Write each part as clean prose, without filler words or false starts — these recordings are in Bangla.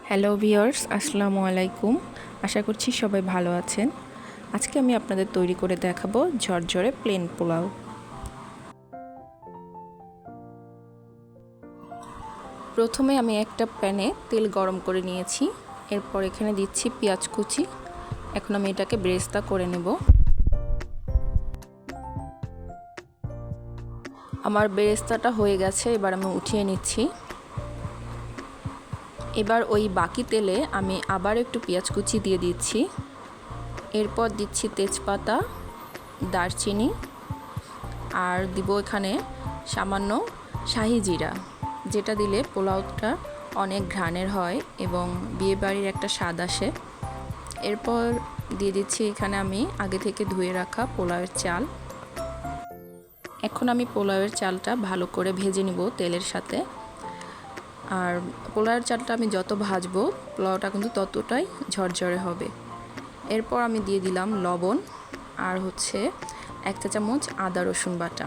হ্যালো ভিউয়ার্স, আসসালামু আলাইকুম। আশা করছি সবাই ভালো আছেন। আজকে আমি আপনাদের তৈরি করে দেখাবো ঝরঝরে প্লেন পোলাও। প্রথমে আমি একটা প্যানে তেল গরম করে নিয়েছি। এরপর এখানে দিচ্ছি পেঁয়াজ কুচি। এখন আমি এটাকে বেরেস্তা করে নেব। আমার বেরেস্তাটা হয়ে গেছে, এবার আমি উঠিয়ে নিচ্ছি। এবার ওই বাকি তেলে আমি আবার একটু পেঁয়াজ কুচি দিয়ে দিচ্ছি। এরপর দিচ্ছি তেজপাতা, দারচিনি, আর দিব এখানে সামান্য শাহি জিরা, যেটা দিলে পোলাওটা অনেক ঘ্রাণের হয় এবং বিয়েবাড়ির একটা স্বাদ আসে। এরপর দিয়ে দিচ্ছি এখানে আমি আগে থেকে ধুয়ে রাখা পোলাওয়ের চাল। এখন আমি পোলাওয়ের চালটা ভালো করে ভেজে নিব তেলের সাথে। আর পোলাওয়ের চালটা আমি যত ভাজবো পোলাওটা কিন্তু ততটাই ঝরঝরে হবে। এরপর আমি দিয়ে দিলাম লবণ আর হচ্ছে 1 চা চামচ আদা রসুন বাটা।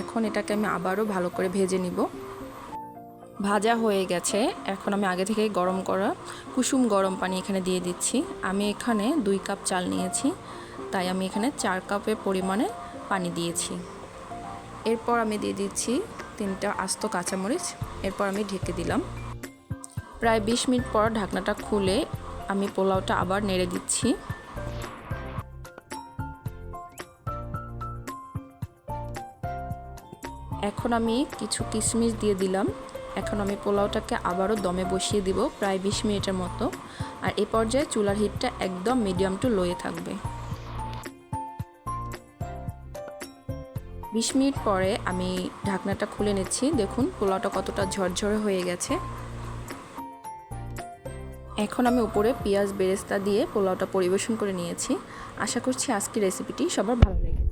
এখন এটাকে আমি আবারও ভালো করে ভেজে নিব। ভাজা হয়ে গেছে। এখন আমি আগে থেকে গরম করা কুসুম গরম পানি এখানে দিয়ে দিচ্ছি। আমি এখানে 2 কাপ চাল নিয়েছি, তাই আমি এখানে 4 কাপের পরিমাণে পানি দিয়েছি। এরপর আমি দিয়ে দিচ্ছি 3টা আস্ত কাঁচামরিচ। এরপর আমি ঢেকে দিলাম। প্রায় 20 মিনিট পর ঢাকনাটা খুলে আমি পোলাওটা আবার নেড়ে দিচ্ছি। এখন আমি কিছু কিশমিশ দিয়ে দিলাম। এখন আমি পোলাওটাকে আবারও দমে বসিয়ে দিব প্রায় 20 মিনিটের মতো। আর এই পর্যায়ে চুলার হিটটা একদম মিডিয়াম টু লোয়ে থাকবে। 20 মিনিট পরে আমি ঢাকনাটা খুলে নিচ্ছি। দেখুন পোলাওটা কতটা ঝরঝরে হয়ে গেছে। এখন আমি উপরে পেঁয়াজ বেরেস্তা দিয়ে পোলাওটা পরিবেশন করে নিয়েছি। আশা করছি আজকের রেসিপিটি সবার ভালো লেগেছে।